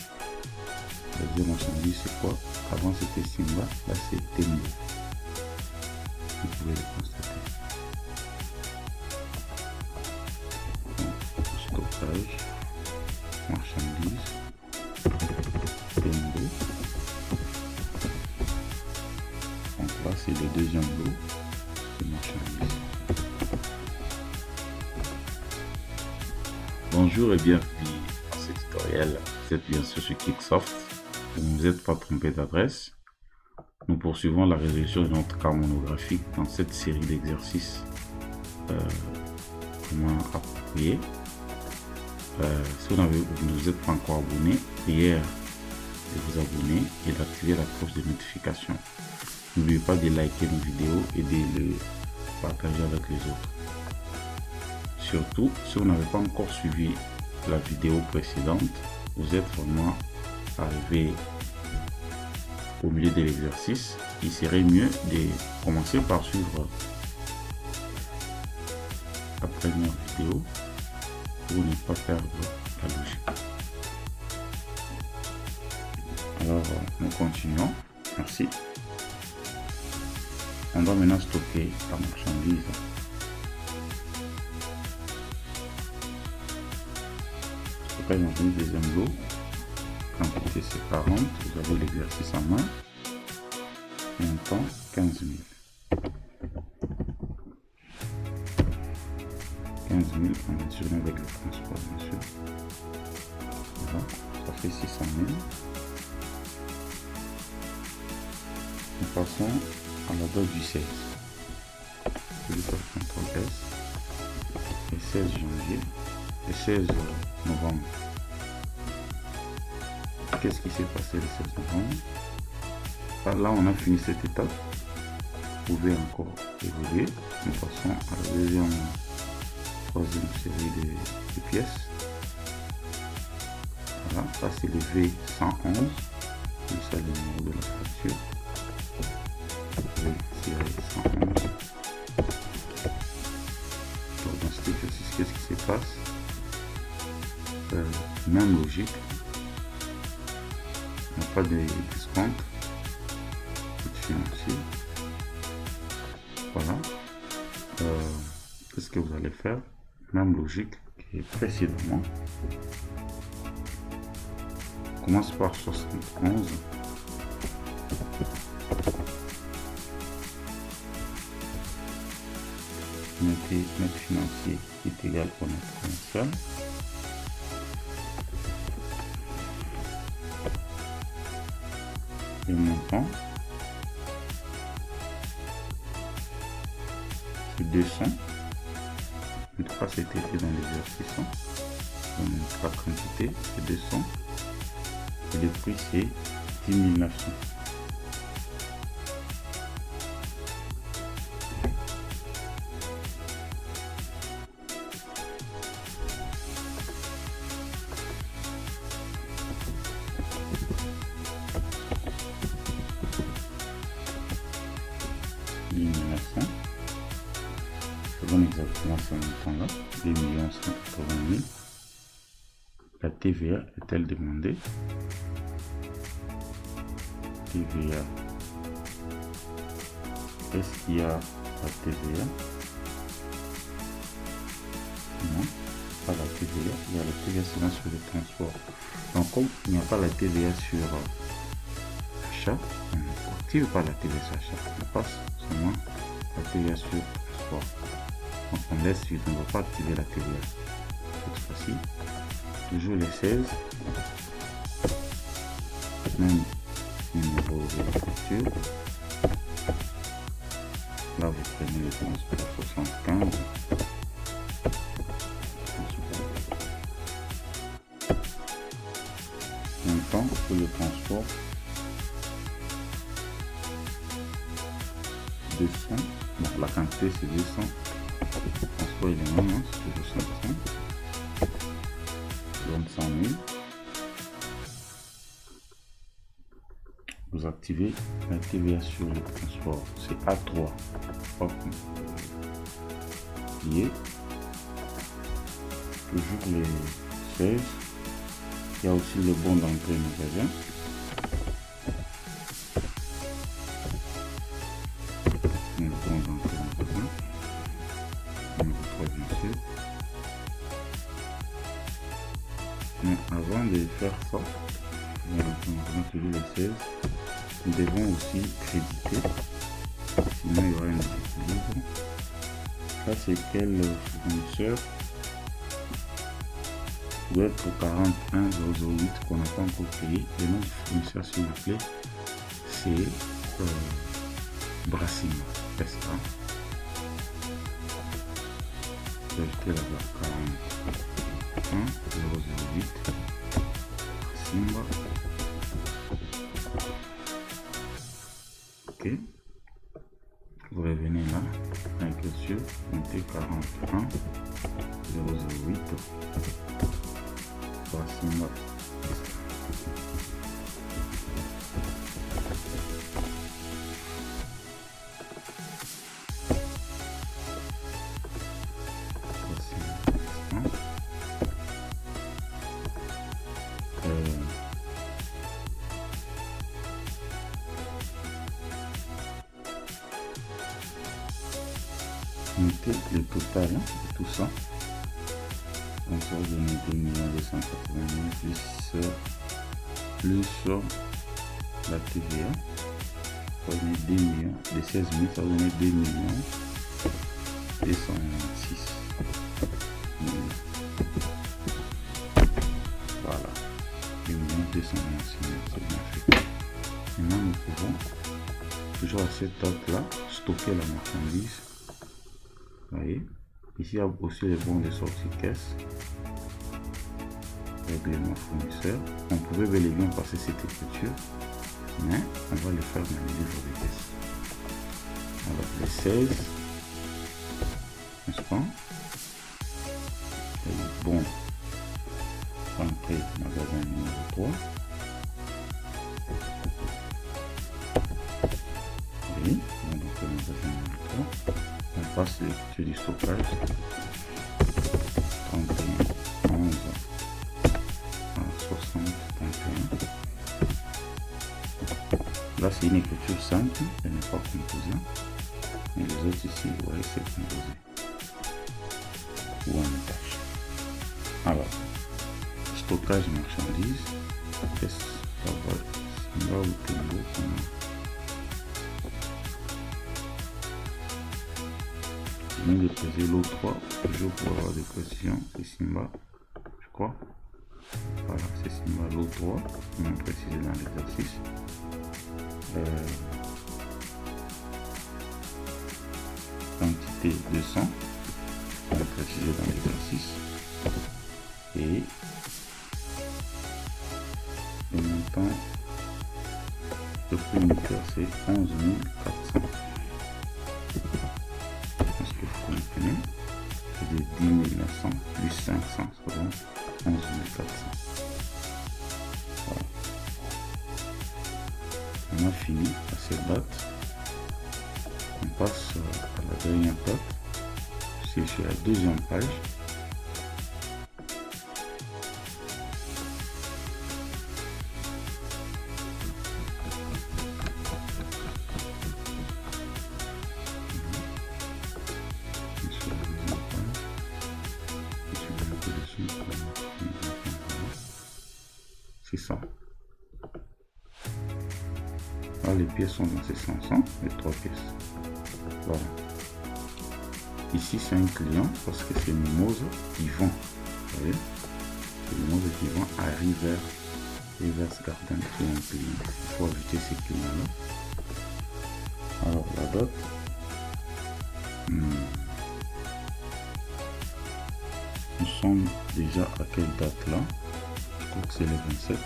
La deuxième marchandise c'est quoi? Avant c'était Simba, là c'est Tembo. Vous pouvez le constater. Donc, stockage, marchandise, Tembo. Donc là c'est le deuxième lot de marchandises. Bonjour et bienvenue dans ce tutoriel. Vous êtes bien sûr sur Kicksoft. Vous ne vous êtes pas trompé d'adresse. Nous poursuivons la résolution de notre cas monographique dans cette série d'exercices appropriés. Si vous ne vous êtes pas encore abonné, prière de vous abonner et d'activer la cloche de notification. N'oubliez pas de liker nos vidéos et de les partager avec les autres. Surtout, si vous n'avez pas encore suivi la vidéo précédente, vous êtes vraiment arrivé au milieu de l'exercice. Il serait mieux de commencer par suivre la première vidéo pour ne pas perdre la logique. Alors, nous continuons. Merci. On doit maintenant stocker la marchandise. Stockage dans une deuxième lot. Quantité c'est 40. Vous avez l'exercice en main. Montant 15 000. 15 000 en mentionnant avec le transport, bien sûr. Voilà, ça fait 600 000. Nous passons à la date du 16. Je vais faire CTRL S. Le 16 janvier. Le 16 novembre. Qu'est-ce qui s'est passé le 16 novembre? Là, on a fini cette étape. Vous pouvez encore évoluer. Nous passons à la troisième série de pièces. Voilà, ça c'est le V111. C'est ça le numéro de la facture. V-111. Donc dans cet exercice, qu'est-ce qui se passe? Même logique. Il n'y a pas de discount. Financier. Voilà. Qu'est-ce que vous allez faire? Même logique que précédemment. On commence par 71. Mettez net financier est égal au net commercial. Le montant. 200. En tout cas, c'était fait dans l'exercice. Donc, la quantité c'est 200 et le prix c'est 10 900. Exactement ce montant-là, 2 180 000. La TVA est-elle demandée? TVA. Est-ce qu'il y a la TVA? Non, pas la TVA. Il y a la TVA seulement sur le transport. Donc, comme il n'y a pas la TVA sur achat, on n'active pas la TVA sur achat. On passe seulement la TVA sur transport. Donc on laisse suivre, on ne va pas activer la TVA. Cette fois-ci, toujours les 16. Même numéro de la facture. Là vous prenez le transport 75. Montant pour le transport 200. Bon, la quantité c'est 200. Le transport est le même, c'est toujours 500. Donc 100 000. Vous activez la TVA sur le transport. C'est A3. Hop. Lié. Toujours les 16. Il y a aussi le bon d'entrée magasin. Le bon d'entrée magasin. Numéro 3 bien sûr. Mais avant de faire ça, on a toujours les 16. Nous devons aussi créditer, sinon il y aura un déséquilibre. Ça c'est quel fournisseur? Doit être 41008 qu'on n'a pas encore payé. Le nom du fournisseur s'il vous plaît, c'est Brasima, c'est ça. Je vais ajouter la barre 41 008 Brasima. Ok. Vous revenez là avec le sur mettez 41 008 Brasima. Mettez le total de tout ça. On va donner 2 280 000 plus la TVA. Ça va donner 2 millions de 16 000, ça va donner 2 millions 296 000. Voilà, 2 millions 296 000, c'est bien fait. Maintenant nous pouvons toujours à cette date là stocker la marchandise. Vous voyez, ici il y a aussi les bons de sortie caisse, règlement fournisseur. On pouvait bel et bien passer cette écriture, mais on va le faire dans le livre de caisse. Alors les 16, n'est-ce pas, les bons entrée magasin numéro 3. Oui, donc le magasin numéro 3. On passe l'écriture du stockage 31 11 60 31. Là c'est une écriture simple, elle n'est pas composée, mais les autres ici vous voyez c'est composé ou en étage. Alors stockage marchandise, qu'est-ce que ça va ou je viens de poser l'eau 3 toujours pour avoir des précisions. C'est Simba, je crois. Voilà, c'est Simba l'eau 3, on a précisé dans l'exercice. Quantité 200, on a précisé dans l'exercice. Et le montant de prix unitaire c'est 11 400. Est-ce que vous comprenez? C'est de 10 900 plus 500, ça donne 11 400. Voilà. On a fini à cette date. On passe à la dernière date. C'est sur la deuxième page. C'est ça. Là, les pièces sont dans ces sens, hein, les 3 pièces. Voilà. Ici, c'est un client parce que c'est Mimosa qui vend. Vous voyez, c'est Mimosa qui vend à Rivers Garden qui est un client. Il faut ajouter ces clients-là. Alors, la date. Nous sommes déjà à quelle date là? Je crois que c'est le 27.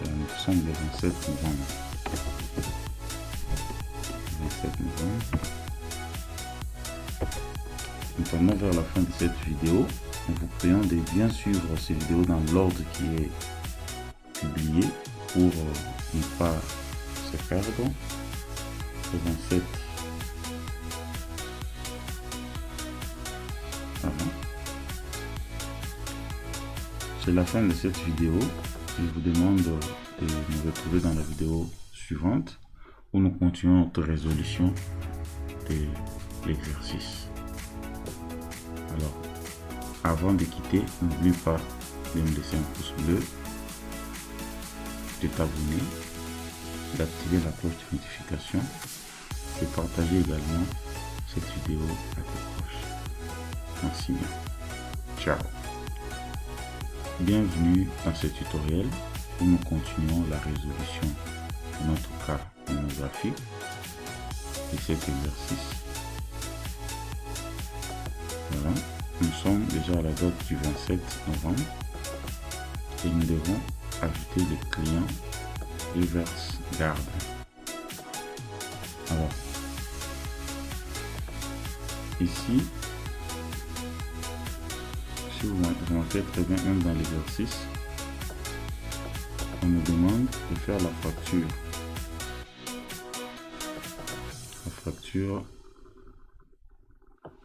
Nous sommes le 27 novembre. 27 novembre. Nous allons vers la fin de cette vidéo. Nous vous prions de bien suivre ces vidéos dans l'ordre qui est publié pour ne pas se perdre. Le 27. C'est la fin de cette vidéo. Je vous demande de nous retrouver dans la vidéo suivante où nous continuons notre résolution de l'exercice. Alors, avant de quitter, n'oublie pas de me laisser un pouce bleu, de t'abonner, d'activer la cloche de notification et partager également cette vidéo à tes proches. Merci bien. Ciao. Bienvenue dans ce tutoriel où nous continuons la résolution notre cas monographique et cet exercice. Voilà, nous sommes déjà à la date du 27 novembre et nous devons ajouter les clients reverse garden. Alors, ici, si vous remarquez très bien, même dans l'exercice, on nous demande de faire la facture. La facture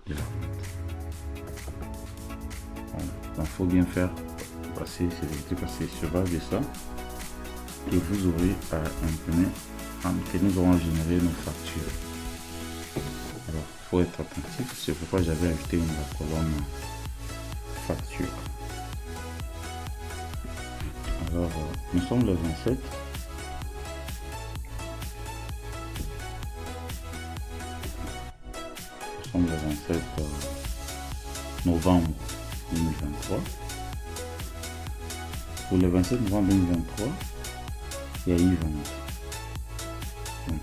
de la vente. Voilà. Donc, il faut bien faire passer ces études, parce que sur base de ça, que vous aurez à imprimer, que nous aurons généré nos factures. Alors, il faut être attentif, c'est pourquoi j'avais ajouté la colonne facture. Alors, nous sommes le 27. Nous sommes le 27 novembre 2023. Pour le 27 novembre 2023, il y a eu vente. Donc,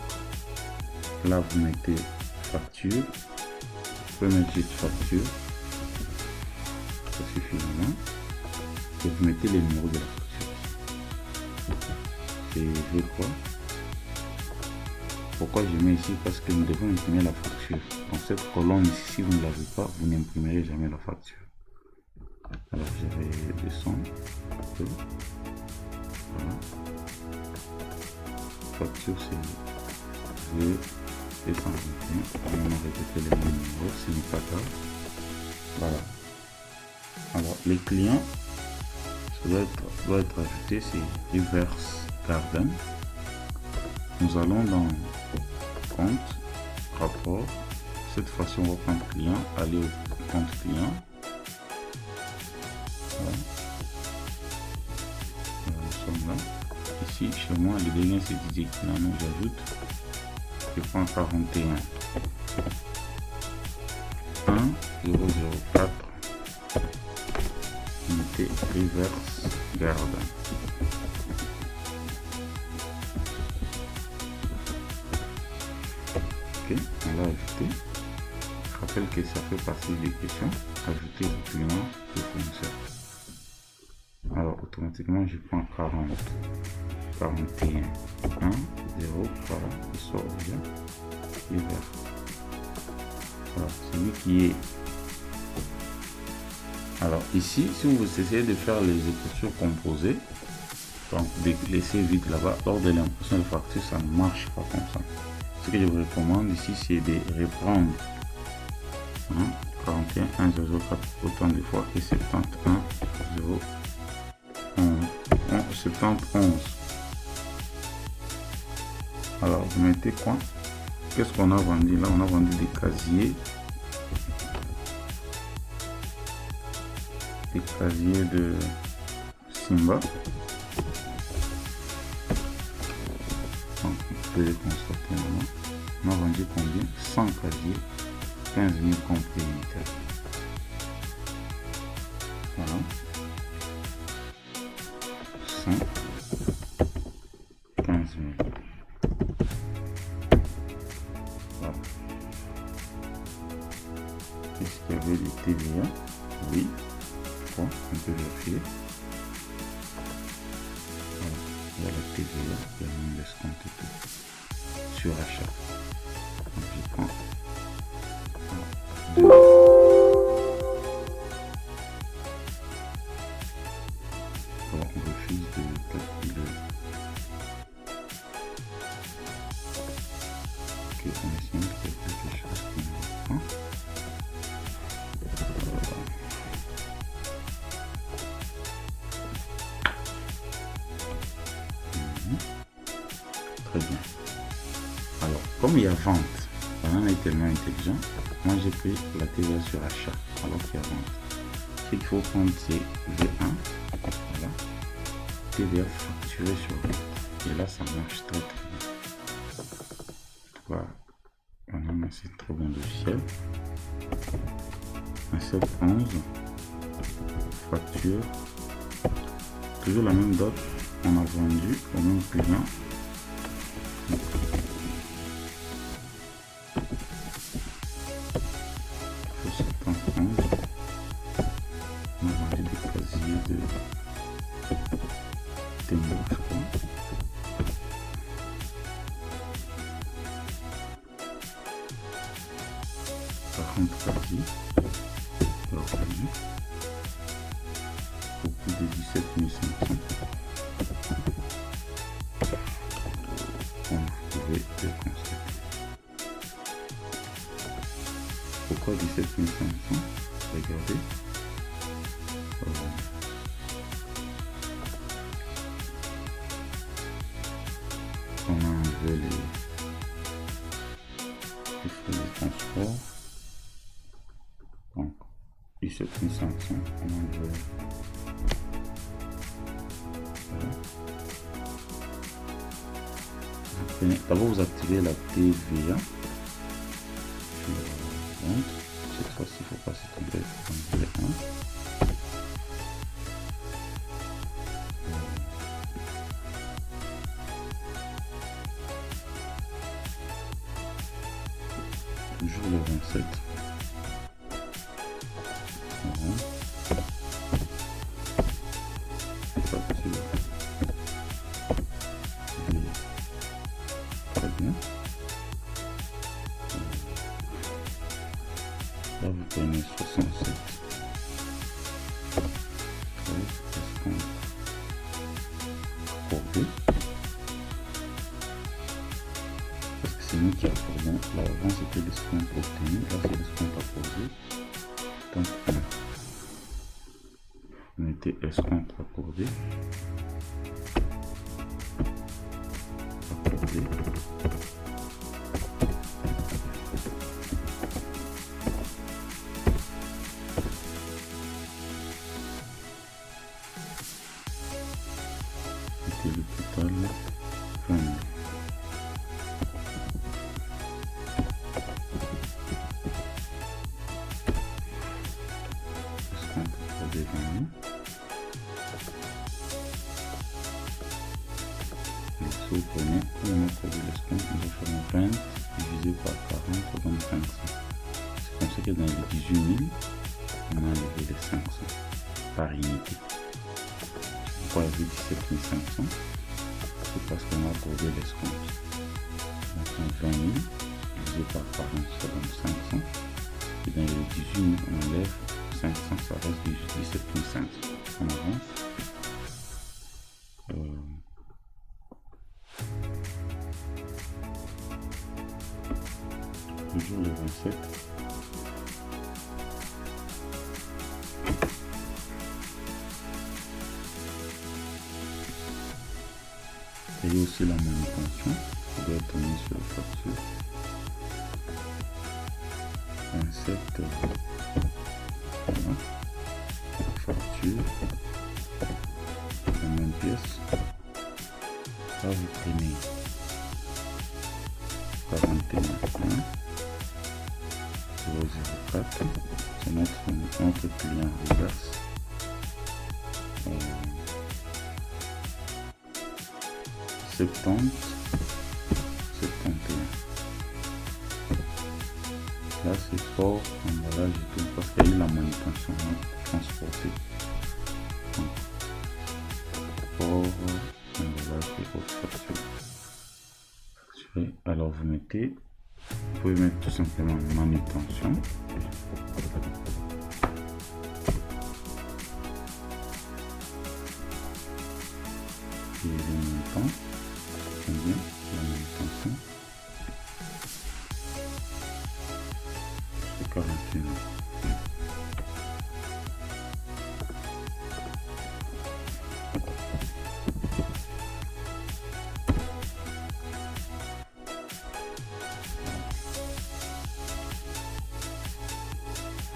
là, vous mettez facture. Vous pouvez mettre juste facture. Ça suffit vraiment. Et vous mettez les numéros de la facture. Et je veux quoi? Pourquoi je mets ici? Parce que nous devons imprimer la facture. Dans cette colonne ici, si vous ne l'avez pas, vous n'imprimerez jamais la facture. Alors je vais descendre un peu. Voilà. Facture c'est 221. On a répété les mêmes numéros, ce n'est pas grave. Voilà. Alors les clients, ça doit être ajouté, c'est reverse garden. Nous allons dans compte, rapport. Cette fois-ci, on va prendre client, aller au compte client. Voilà. Nous sommes là. Ici, chez moi, le dernier c'est Didier Kinano. J'ajoute. Je prends 41. 1004. Mettez reverse garden. On l'a ajouté. Je rappelle que ça fait partie des questions. Ajouter le client de fournisseur. Alors automatiquement je prends 40, 41, 1, 0, voilà, il sort déjà. Et vert. Voilà, celui qui est. Alors ici, si vous essayez de faire les écritures composées, donc de laisser vide là-bas, lors de l'impression de facture, ça ne marche pas comme ça. Ce que je vous recommande ici, c'est de reprendre 41 104 autant de fois et 71 71. Alors vous mettez quoi? Qu'est-ce qu'on a vendu là? On a vendu des casiers. Des casiers de Simba. Donc vous pouvez constater maintenant. On a vendu combien? 100 casiers, 15 000 compris unitaires. Voilà. 100, 15 000. Voilà. Est-ce qu'il y avait des TVA? Oui. Bon, on peut vérifier. Voilà. Il y a la TVA et on laisse compter tout. Sur achat. Donc je prends 2. Alors on refuse de calculer. Ok, on essaie de faire quelque chose qui nous reprend. Très bien. Alors, comme il y a vente, on est tellement intelligent, moi j'ai pris la TVA sur achat alors qu'il y a vente. Ce qu'il faut prendre c'est V1, voilà, TVA facturée sur vente. Et là ça marche très très bien. Voilà, on a un très bon logiciel. Un 711, facture, toujours la même date, on a vendu au même client Témoin, je crois. Ça rentre quasi. Revenu. Au plus de 17 500. Comme vous pouvez le constater. Pourquoi 17 500? Regardez. On a enlevé les frais de transport. Donc 17 500, on enlève. Voilà. D'abord vous activez la TVA. Cette fois-ci, il ne faut pas se tromper. Toujours le 27. Facture. Très bien. Là, vous prenez 67. 13, escompte accordé. Parce que c'est nous qui accordons. Là, avant, c'était l'escompte obtenu. Là, c'est l'escompte accordé. Donc, 1. On était escompte accordé. Accordé. C'était le total 20 000. Escompte accordé 20 000. Vous prenez, on a accordé l'escompte, nous allons faire 20 divisé par 40, ça donne 500. C'est comme ça que dans les 18 000, on a enlevé les 500 par unité. Pourquoi il y avait 17 500? C'est parce qu'on a accordé l'escompte. Donc 20 000 divisé par 40, ça donne 500. Et dans les 18 000, on enlève 500, ça reste 17 500. On avance. Toujours le 27. Et aussi la manutention qui doit être mise sur la facture. 27. Voilà. Facture. La même pièce. Là vous prenez 41. 004, c'est notre client reverse. 70, 71. Là c'est port, emballage et tout, parce qu'il y a eu la manutention transportée. Donc, port, emballage et autres factures. Alors vous mettez. Vous pouvez mettre tout simplement manutention. Et le montant, combien la manutention? C'est 41.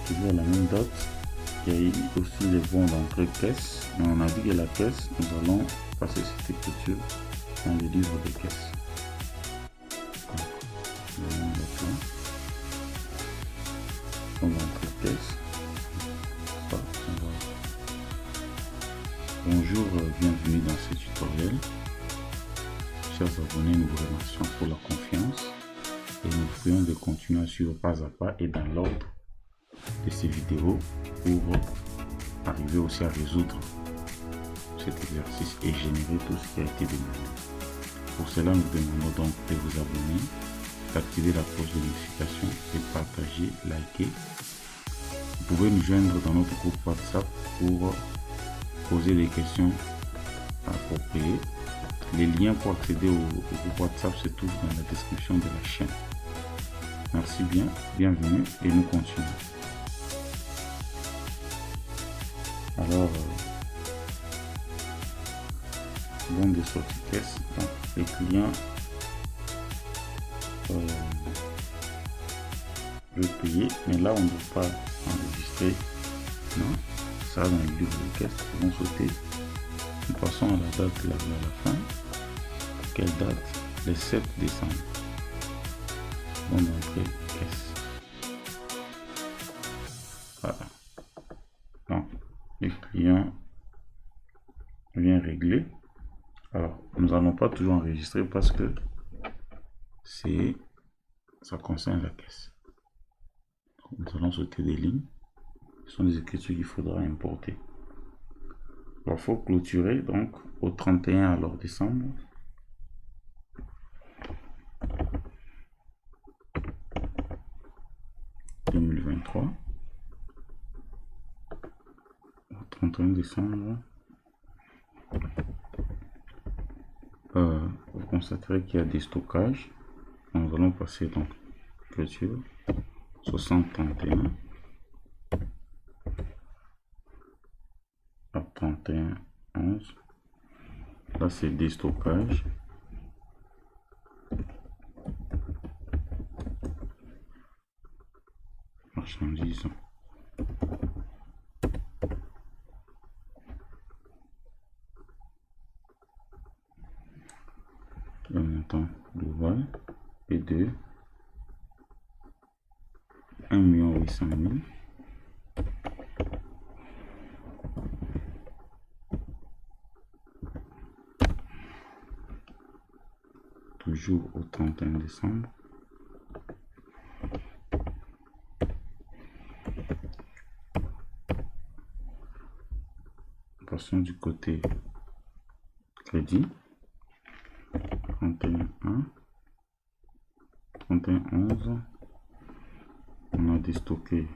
Toujours la même date. Il y a eu aussi les bons d'entrée caisse, mais on a dit que la caisse, nous allons passer cette écriture dans les livres de caisse. Bon d'entrée caisse. Bonjour, bienvenue dans ce tutoriel. Chers abonnés, nous vous remercions pour la confiance et nous vous prions de continuer à suivre pas à pas et dans l'ordre de ces vidéos pour arriver aussi à résoudre cet exercice et générer tout ce qui a été demandé. Pour cela, nous demandons donc de vous abonner, d'activer la cloche de notification et partager, liker. Vous pouvez nous joindre dans notre groupe WhatsApp pour poser des questions appropriées. Les liens pour accéder au groupe WhatsApp se trouvent dans la description de la chaîne. Merci bien, bienvenue et nous continuons. Alors, bon de sortie caisse, donc, les clients veulent payer, mais là on ne peut pas enregistrer, non, ça dans le livre de caisse, ils vont sauter. Nous passons à la date là à la fin. Quelle date? Le 7 décembre. Bon d'entrée caisse. Voilà. Donc, le client vient régler. Alors, nous n'allons pas toujours enregistrer parce que ça concerne la caisse. Donc, nous allons sauter des lignes. Ce sont des écritures qu'il faudra importer. Il faut clôturer donc au 31 alors décembre. Au 31 décembre, vous constaterez qu'il y a des stockages. Nous allons passer donc clôture 60-31 à 31-11. Là c'est des stockages. Marchandises. Le montant global est de 1 800 000. Toujours au 31 décembre. Passons du côté crédit. 31-1, 31-11. On a déstocké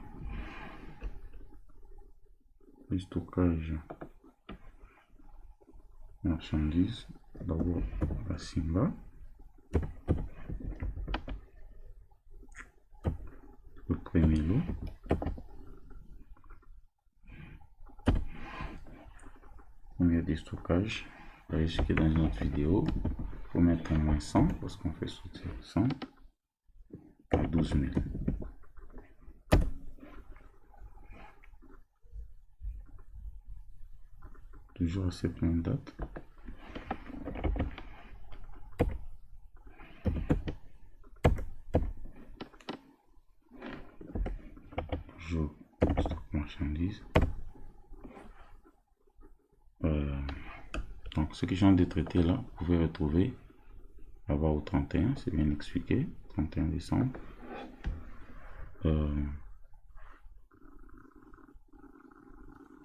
le stockage marchandises. D'abord la Simba. Le premier lot. On a des stockages. Vous voyez ce qui est dans une autre vidéo. Il faut mettre un moins 100 parce qu'on fait sauter 100 à 12 000. Toujours à cette même date. Toujours stock marchandises. Donc ce que je viens de traiter là, vous pouvez retrouver là-bas au 31, c'est bien expliqué, 31 décembre.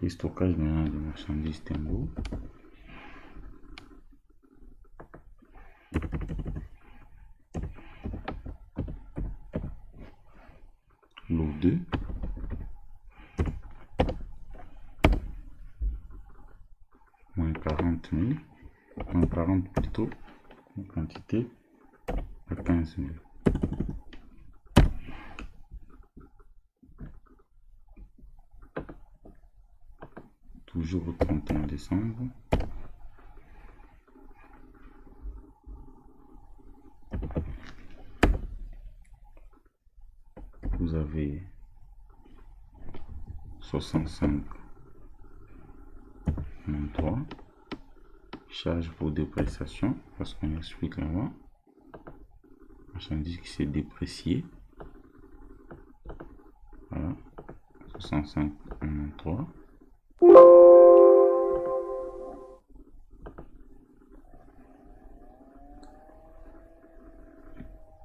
Les stockages maintenant de marchandises Tembo. Lot 2. Moins 40 000. Moins 40 plutôt. En quantité à 15 000. Toujours au 31 décembre. Vous avez 65 3 charge pour dépréciation parce qu'on explique là-bas. Marchandise qui s'est déprécié. Voilà. 65 3.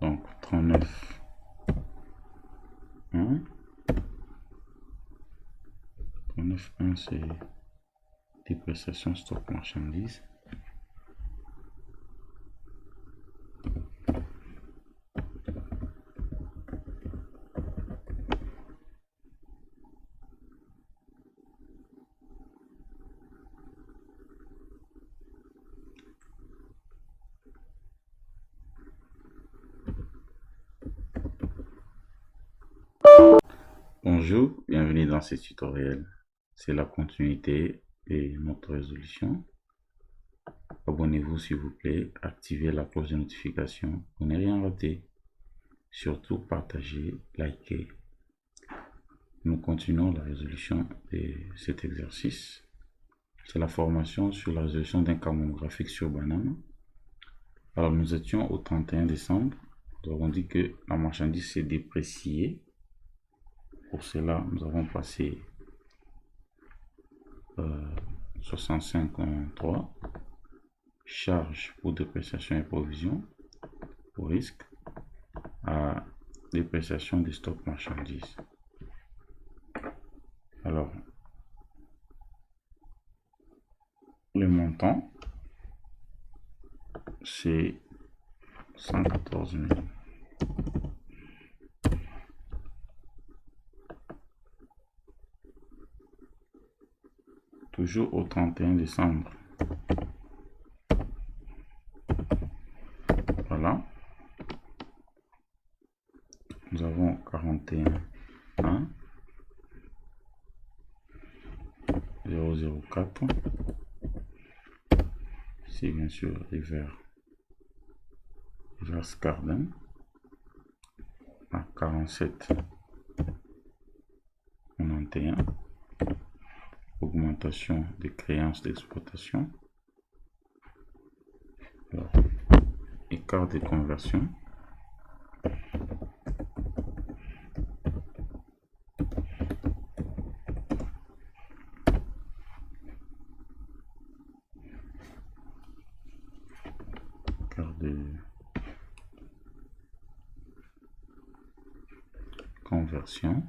Donc 39 1. 39 1 c'est dépréciation stock marchandises. Bonjour, bienvenue dans ce tutoriel. C'est la continuité de notre résolution. Abonnez-vous s'il vous plaît, activez la cloche de notification pour ne rien rater. Surtout partagez, likez. Nous continuons la résolution de cet exercice. C'est la formation sur la résolution d'un cas monographique sur banane. Alors nous étions au 31 décembre. Nous avons dit que la marchandise s'est dépréciée. Pour cela, nous avons passé 65,3 charges pour dépréciation et provision au risque à dépréciation des stocks marchandises. Alors, le montant, c'est 114 000. Toujours au 31 décembre. Voilà. Nous avons 41,1 004. C'est bien sûr River Garden à 47,91. Augmentation des créances d'exploitation. Écart de conversion. Écart de conversion.